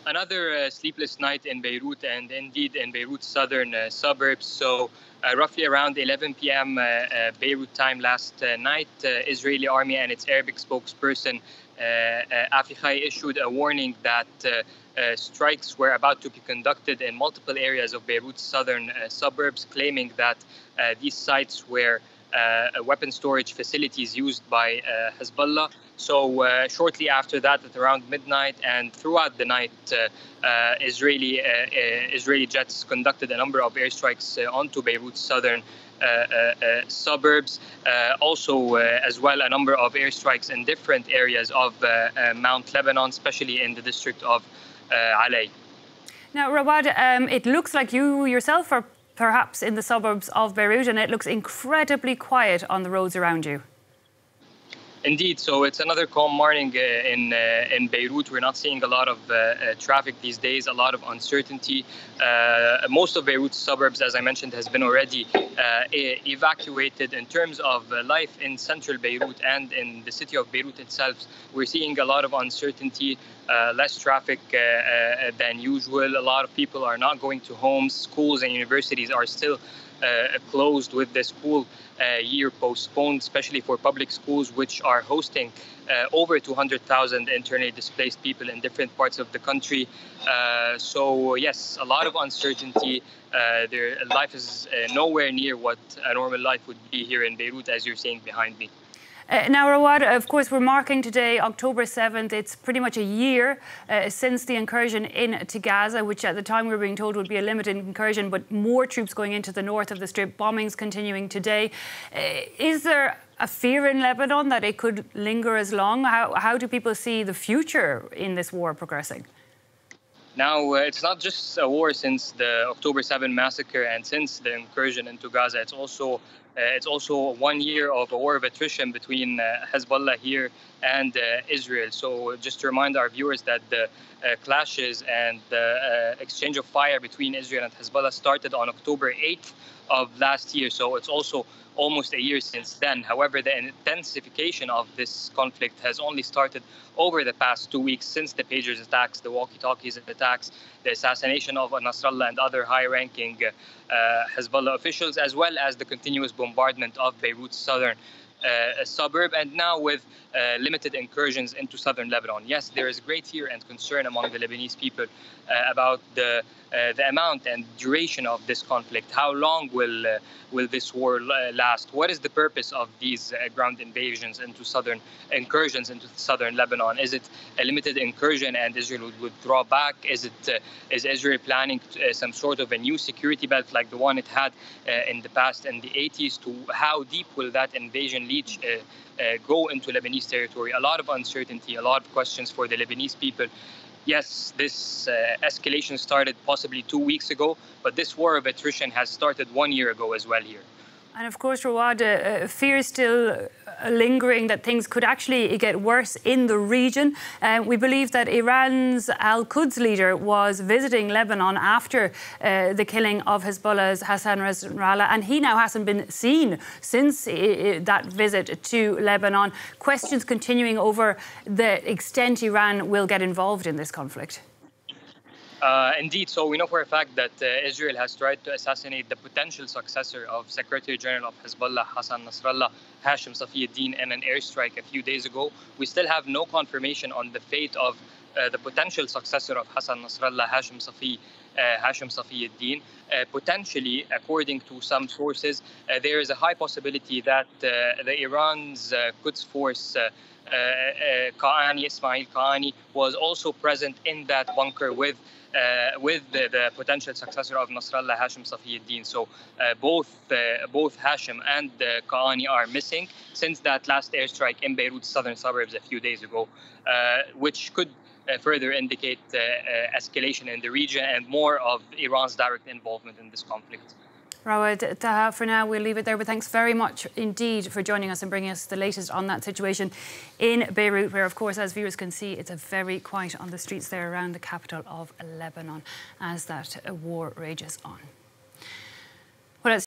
Another sleepless night in Beirut, and indeed in Beirut's southern suburbs. So roughly around 11 p.m. Beirut time last night, Israeli army and its Arabic spokesperson Afichai issued a warning that strikes were about to be conducted in multiple areas of Beirut's southern suburbs, claiming that these sites were weapon storage facilities used by Hezbollah. So shortly after that, at around midnight and throughout the night, Israeli jets conducted a number of airstrikes onto Beirut's southern suburbs. Also, as well, a number of airstrikes in different areas of Mount Lebanon, especially in the district of Alay. Now, Rawad, it looks like you yourself are perhaps in the suburbs of Beirut, and it looks incredibly quiet on the roads around you. Indeed, so it's another calm morning in Beirut. We're not seeing a lot of traffic these days, a lot of uncertainty. Most of Beirut's suburbs, as I mentioned, has been already evacuated. In terms of life in central Beirut and in the city of Beirut itself, we're seeing a lot of uncertainty, less traffic than usual. A lot of people are not going to homes. Schools and universities are still closed, with the school year postponed, especially for public schools, which are hosting over 200,000 internally displaced people in different parts of the country. So yes, a lot of uncertainty. Their life is nowhere near what a normal life would be here in Beirut, as you're seeing behind me. Now, Rawad, of course, we're marking today October 7th. It's pretty much a year since the incursion into Gaza, which at the time we were being told would be a limited incursion, but more troops going into the north of the Strip, bombings continuing today. Is there a fear in Lebanon that it could linger as long? How do people see the future in this war progressing? Now, it's not just a war since the October 7 massacre and since the incursion into Gaza. It's also 1 year of a war of attrition between Hezbollah here and Israel. So just to remind our viewers that the clashes and the exchange of fire between Israel and Hezbollah started on October 8th of last year. So it's also almost a year since then. However, the intensification of this conflict has only started over the past 2 weeks since the pagers attacks, the walkie-talkies attacks, the assassination of Nasrallah and other high-ranking Hezbollah officials, as well as the continuous bombardment of Beirut's southern suburb, and now with limited incursions into southern Lebanon. Yes, there is great fear and concern among the Lebanese people about the amount and duration of this conflict. How long will this war last? What is the purpose of these ground invasions into incursions into southern Lebanon? Is it a limited incursion and Israel would withdraw back? Is Israel planning some sort of a new security belt like the one it had in the past in the 80s? To how deep will that invasion go into Lebanese territory? A lot of uncertainty, a lot of questions for the Lebanese people. Yes, this escalation started possibly 2 weeks ago, but this war of attrition has started 1 year ago as well here. And of course, Rawad, fear is still lingering that things could actually get worse in the region. We believe that Iran's Al-Quds leader was visiting Lebanon after the killing of Hezbollah's Hassan Nasrallah, and he now hasn't been seen since that visit to Lebanon. Questions continuing over the extent Iran will get involved in this conflict. Indeed. So we know for a fact that Israel has tried to assassinate the potential successor of Secretary General of Hezbollah, Hassan Nasrallah, Hashim Safiuddin, in an airstrike a few days ago. We still have no confirmation on the fate of the potential successor of Hassan Nasrallah, Hashim Safiuddin. Potentially, according to some sources, there is a high possibility that the Iran's Quds force, Ismail Qaani, was also present in that bunker with the potential successor of Nasrallah, Hashim Safiuddin. So both Hashim and Qaani are missing since that last airstrike in Beirut's southern suburbs a few days ago, which could further indicate escalation in the region and more of Iran's direct involvement in this conflict. Rawad Taha, for now we'll leave it there, but thanks very much indeed for joining us and bringing us the latest on that situation in Beirut, where of course, as viewers can see, it's a very quiet on the streets there around the capital of Lebanon as that war rages on.